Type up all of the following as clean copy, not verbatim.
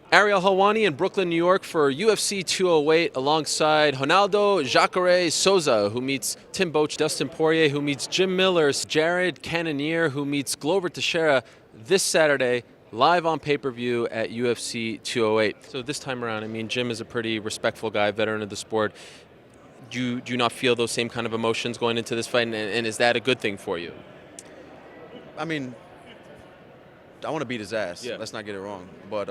Ariel Helwani in Brooklyn, New York for UFC 208 alongside Ronaldo Jacare Souza, who meets Tim Boetsch, Dustin Poirier, who meets Jim Miller, Jared Cannonier, who meets Glover Teixeira this Saturday, live on pay-per-view at UFC 208. So this time around, I mean, Jim is a pretty respectful guy, veteran of the sport. Do you not feel those same kind of emotions going into this fight, and is that a good thing for you? I mean, I want to beat his ass. Yeah. Let's not get it wrong. But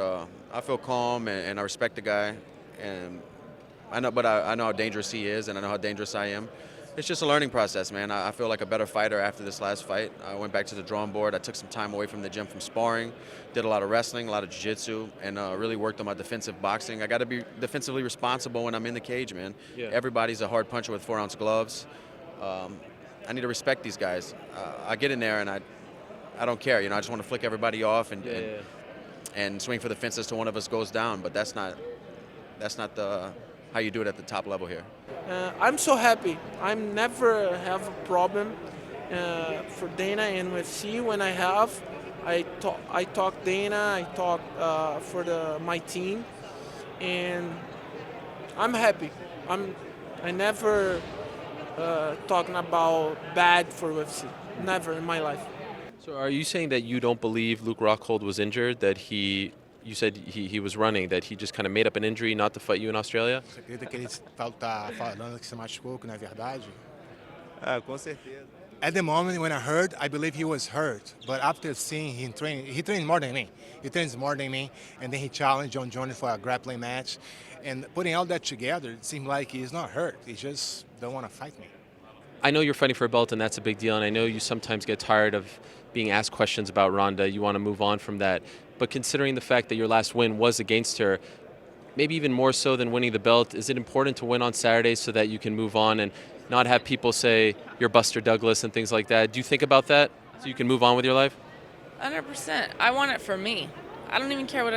I feel calm and I respect the guy, and I know how dangerous he is, and I know how dangerous I am. It's just a learning process, man. I feel like a better fighter after this last fight. I went back to the drawing board. I took some time away from the gym from sparring, did a lot of wrestling, a lot of jiu-jitsu, and really worked on my defensive boxing. I got to be defensively responsible when I'm in the cage, man. Yeah. Everybody's a hard puncher with 4-ounce gloves. I need to respect these guys. I get in there and I don't care. I just want to flick everybody off and swing for the fences till one of us goes down. But that's not how you do it at the top level here. I'm so happy. I never have a problem for Dana and UFC. When I have, I talk Dana. I talk for my team, and I'm happy. I never talking about bad for UFC. Never in my life. So are you saying that you don't believe Luke Rockhold was injured, that you said he was running, that he just kind of made up an injury not to fight you in Australia? Você acredita que ele está falando que se machucou, que não é verdade? Ah, com certeza. At the moment when I heard, I believe he was hurt. But after seeing him train, he trained more than me. He trains more than me. And then he challenged John Jones for a grappling match. And putting all that together, it seemed like he's not hurt. He just don't want to fight me. I know you're fighting for a belt, and that's a big deal, and I know you sometimes get tired of being asked questions about Ronda. You want to move on from that. But considering the fact that your last win was against her, maybe even more so than winning the belt, is it important to win on Saturday so that you can move on and not have people say you're Buster Douglas and things like that? Do you think about that so you can move on with your life? 100%. I want it for me. I don't even care what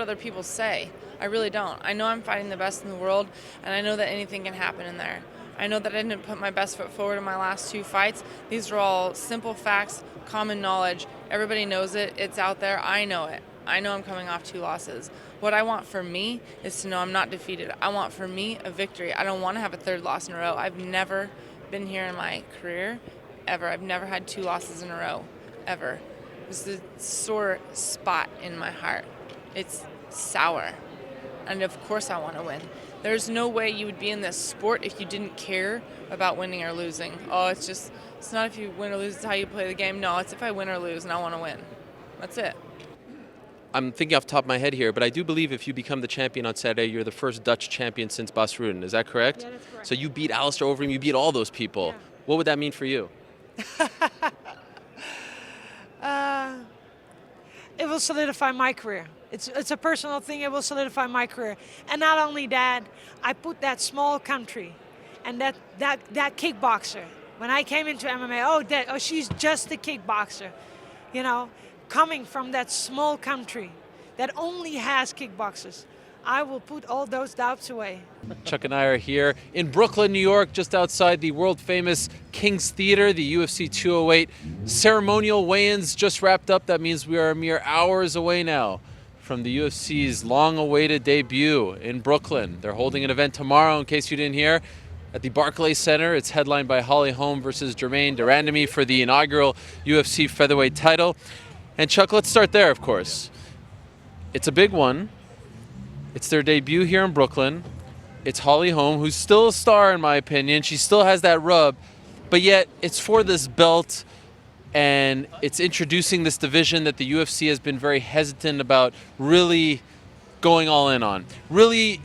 other people say. I really don't. I know I'm fighting the best in the world, and I know that anything can happen in there. I know that I didn't put my best foot forward in my last two fights. These are all simple facts, common knowledge. Everybody knows it. It's out there. I know it. I know I'm coming off 2 losses. What I want for me is to know I'm not defeated. I want for me a victory. I don't want to have a 3rd loss in a row. I've never been here in my career, ever. I've never had 2 losses in a row, ever. This is a sore spot in my heart. It's sour. And of course I want to win. There's no way you would be in this sport if you didn't care about winning or losing. Oh, it's not if you win or lose, it's how you play the game. No, it's if I win or lose and I want to win. That's it. I'm thinking off the top of my head here, but I do believe if you become the champion on Saturday, you're the first Dutch champion since Bas Rutten. Is that correct? Yeah, that's correct. So you beat Alistair Overeem, you beat all those people. Yeah. What would that mean for you? It will solidify my career. It's a personal thing. It will solidify my career. And not only that, I put that small country and that kickboxer. When I came into MMA, she's just a kickboxer. Coming from that small country that only has kickboxers. I will put all those doubts away. Chuck and I are here in Brooklyn, New York, just outside the world-famous King's Theater. The UFC 208 ceremonial weigh-ins just wrapped up. That means we are mere hours away now from the UFC's long-awaited debut in Brooklyn. They're holding an event tomorrow, in case you didn't hear, at the Barclays Center. It's headlined by Holly Holm versus Jermaine Durandamy for the inaugural UFC featherweight title. And Chuck, let's start there, of course. It's a big one. It's their debut here in Brooklyn. It's Holly Holm, who's still a star in my opinion. She still has that rub, but yet it's for this belt, and it's introducing this division that the UFC has been very hesitant about really going all in on. Really,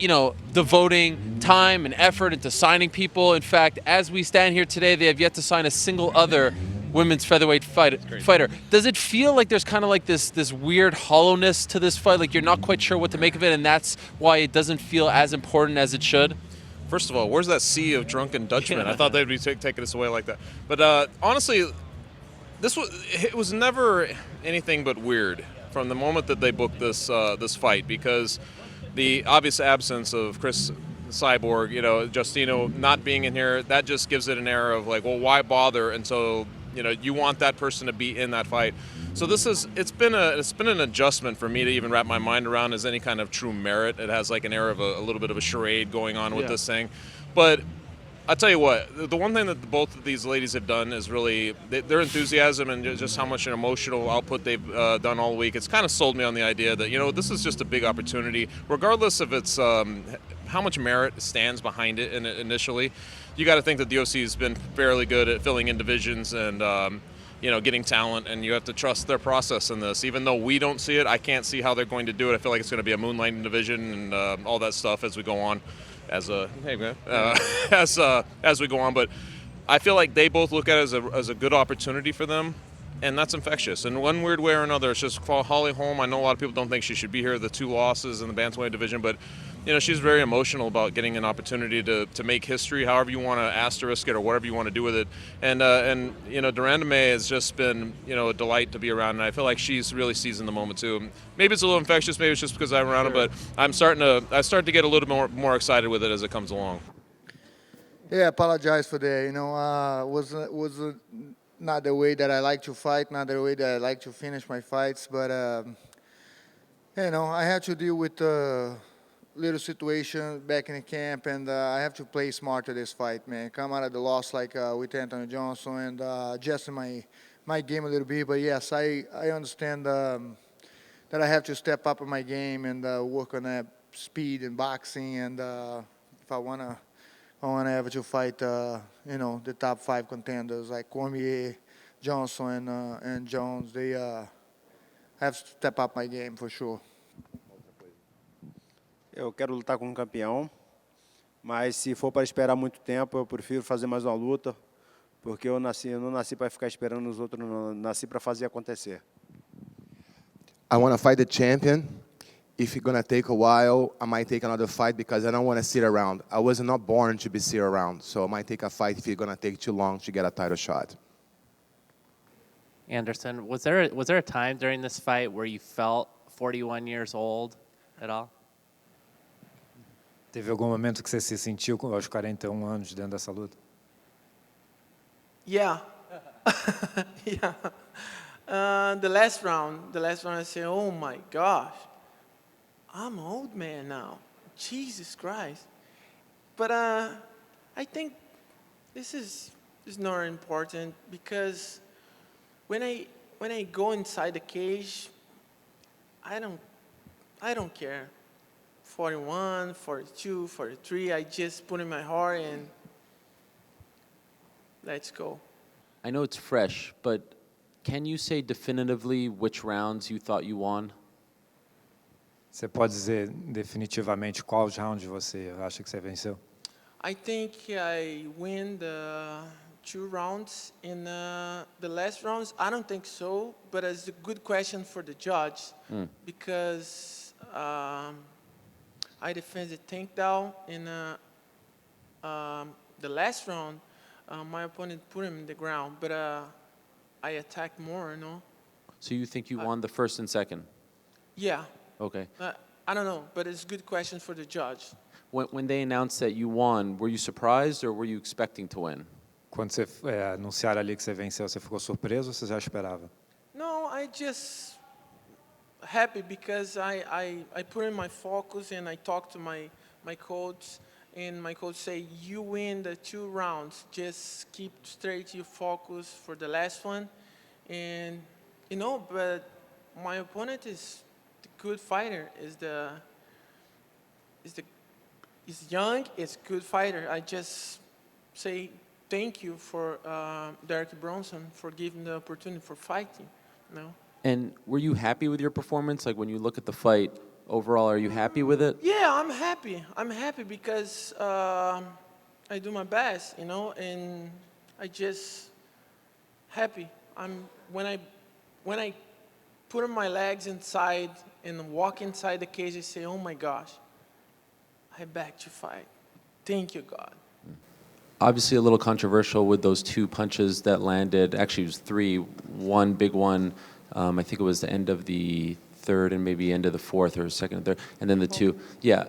devoting time and effort into signing people. In fact, as we stand here today, they have yet to sign a single other women's featherweight fighter. Does it feel like there's kind of like this weird hollowness to this fight? Like you're not quite sure what to make of it, and that's why it doesn't feel as important as it should? First of all, where's that sea of drunken Dutchmen? I thought they'd be taking us away like that. But honestly, it was never anything but weird from the moment that they booked this fight, because the obvious absence of Chris Cyborg, Justino not being in here, that just gives it an air of like, well, why bother? And so, you want that person to be in that fight. So it's been an adjustment for me to even wrap my mind around as any kind of true merit. It has like an air of a little bit of a charade going on with this thing, but I tell you what, the one thing that both of these ladies have done is really their enthusiasm and just how much an emotional output they've done all week. It's kind of sold me on the idea that, you know, this is just a big opportunity, regardless of its how much merit stands behind it initially. You got to think that the UFC has been fairly good at filling in divisions and you know, getting talent, and you have to trust their process in this. Even though we don't see it, I can't see how they're going to do it. I feel like it's going to be a moonlighting division and all that stuff as we go on. As we go on, but I feel like they both look at it as a good opportunity for them, and that's infectious. In one weird way or another, it's just for Holly Holm. I know a lot of people don't think she should be here. The 2 losses in the bantamweight division, but you know, she's very emotional about getting an opportunity to make history, however you want to asterisk it or whatever you want to do with it. And you know, Duranda May has just been, you know, a delight to be around, and I feel like she's really seizing the moment too. Maybe it's a little infectious, maybe it's just because I'm around her, but I start to get a little more excited with it as it comes along. Yeah, I apologize for that. You know, was not the way that I like to fight, not the way that I like to finish my fights, but you know, I had to deal with little situation back in the camp, and I have to play smarter this fight, man. Come out of the loss like with Anthony Johnson and adjust my game a little bit. But yes, I understand that I have to step up in my game and work on that speed and boxing. And if I wanna have to fight, you know, the top 5 contenders like Cormier, Johnson, and Jones, they have to step up my game for sure. Eu quero lutar com um campeão, mas se for para esperar muito tempo, eu prefiro fazer mais uma luta, porque eu não nasci para ficar esperando os outros, não, nasci para fazer acontecer. I want to fight the champion. If it's going to take a while, I might take another fight because I don't want to sit around. I was not born to be sit around, so I might take a fight if it's going to take too long to get a title shot. Anderson, was there a time during this fight where you felt 41 years old at all? Teve algum momento que você se sentiu aos 41 anos dentro dessa luta? Yeah. Yeah. The last round I said, oh my gosh, I'm an old man now. Jesus Christ. But I think this is not important because when I go inside the cage, I don't care. 41, 42, 43, I just put in my heart and let's go. I know it's fresh, but can you say definitively which rounds you thought you won? Você pode dizer definitivamente quais rounds você acha que você venceu? I think I win the 2 rounds. In the last rounds, I don't think so, but it's a good question for the judge because I defended takedown in the last round. My opponent put him in the ground, but I attacked more, no? So you think you won the first and second? Yeah. Okay. I don't know, but it's a good question for the judge. When they announced that you won, were you surprised or were you expecting to win? Quando você anunciaram ali que você venceu, você ficou surpreso ou você já esperava? No, I just happy because I put in my focus and I talked to my coach, and my coach say, you win the 2 rounds, just keep straight your focus for the last one. And you know, but my opponent is the good fighter, is young, is good fighter. I just say thank you for Derek Bronson for giving the opportunity for fighting, you know. And were you happy with your performance? Like when you look at the fight, overall, are you happy with it? Yeah, I'm happy. I'm happy because I do my best, you know, and I just happy. When I put my legs inside and walk inside the cage, I say, oh my gosh, I'm back to fight. Thank you, God. Obviously a little controversial with those 2 punches that landed. Actually, it was 3. One big one, I think it was the end of the 3rd and maybe end of the 4th or 2nd and 3rd, and then the 2. Yeah.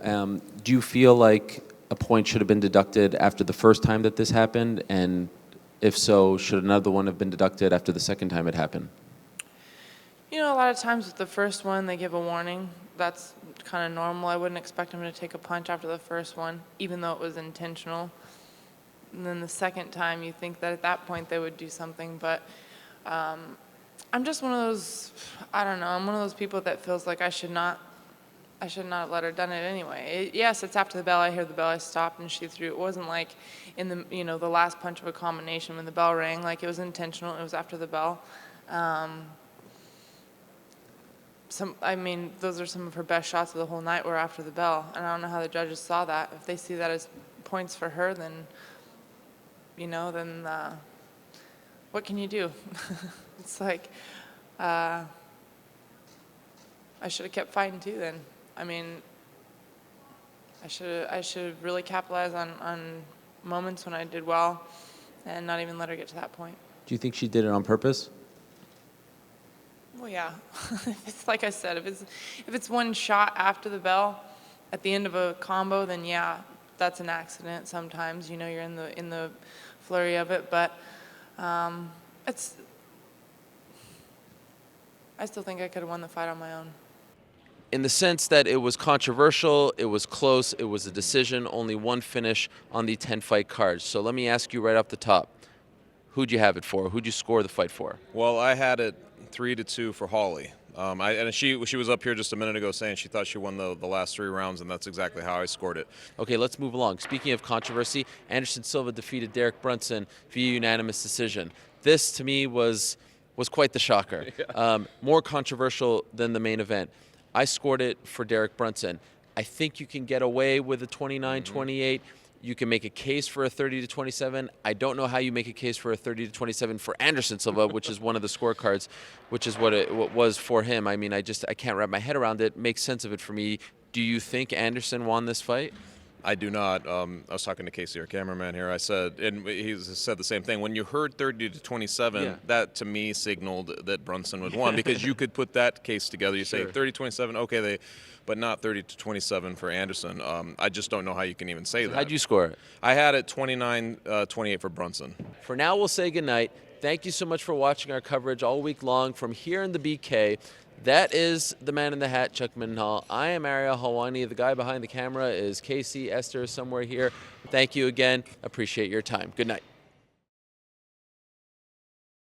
Do you feel like a point should have been deducted after the first time that this happened? And if so, should another one have been deducted after the second time it happened? You know, a lot of times with the first one, they give a warning. That's kind of normal. I wouldn't expect him to take a punch after the first one, even though it was intentional. And then the second time, you think that at that point they would do something. But I'm just one of those, I don't know, I'm one of those people that feels like I should not have let her done it anyway. Yes, it's after the bell. I hear the bell. I stopped and she threw. It wasn't like in the, you know, the last punch of a combination when the bell rang. Like, it was intentional. It was after the bell. I mean, those are some of her best shots of the whole night were after the bell. And I don't know how the judges saw that. If they see that as points for her, then, you know, then what can you do? It's like, I should have kept fighting too then. I mean, I should have really capitalized on moments when I did well and not even let her get to that point. Do you think she did it on purpose? Well, yeah. It's like I said, if it's one shot after the bell at the end of a combo, then yeah, that's an accident sometimes. You know, you're in the flurry of it, but I still think I could have won the fight on my own. In the sense that it was controversial, it was close, it was a decision, only one finish on the 10-fight card. So let me ask you right off the top, who'd you have it for? Who'd you score the fight for? Well, I had it 3-2 for Holly. And she was up here just a minute ago saying she thought she won the last 3 rounds, and that's exactly how I scored it. Okay, let's move along. Speaking of controversy, Anderson Silva defeated Derek Brunson via unanimous decision. This, to me, was quite the shocker. Yeah. More controversial than the main event. I scored it for Derek Brunson. I think you can get away with a 29-28. You can make a case for a 30-27. I don't know how you make a case for a 30-27 for Anderson Silva, which is one of the scorecards, which is what it was for him. I mean, I can't wrap my head around it. Make sense of it for me. Do you think Anderson won this fight? I do not. I was talking to Casey, our cameraman here. I said, and he said the same thing. When you heard 30-27, that to me signaled that Brunson would won because you could put that case together. You say 30-27, okay, but not 30-27 for Anderson. I just don't know how you can even say that. How'd you score it? I had it 29-28 for Brunson. For now, we'll say goodnight. Thank you so much for watching our coverage all week long from here in the BK. That is the man in the hat, Chuck Mindenhall. I am Ariel Helwani. The guy behind the camera is Casey Esther somewhere here. Thank you again. Appreciate your time. Good night.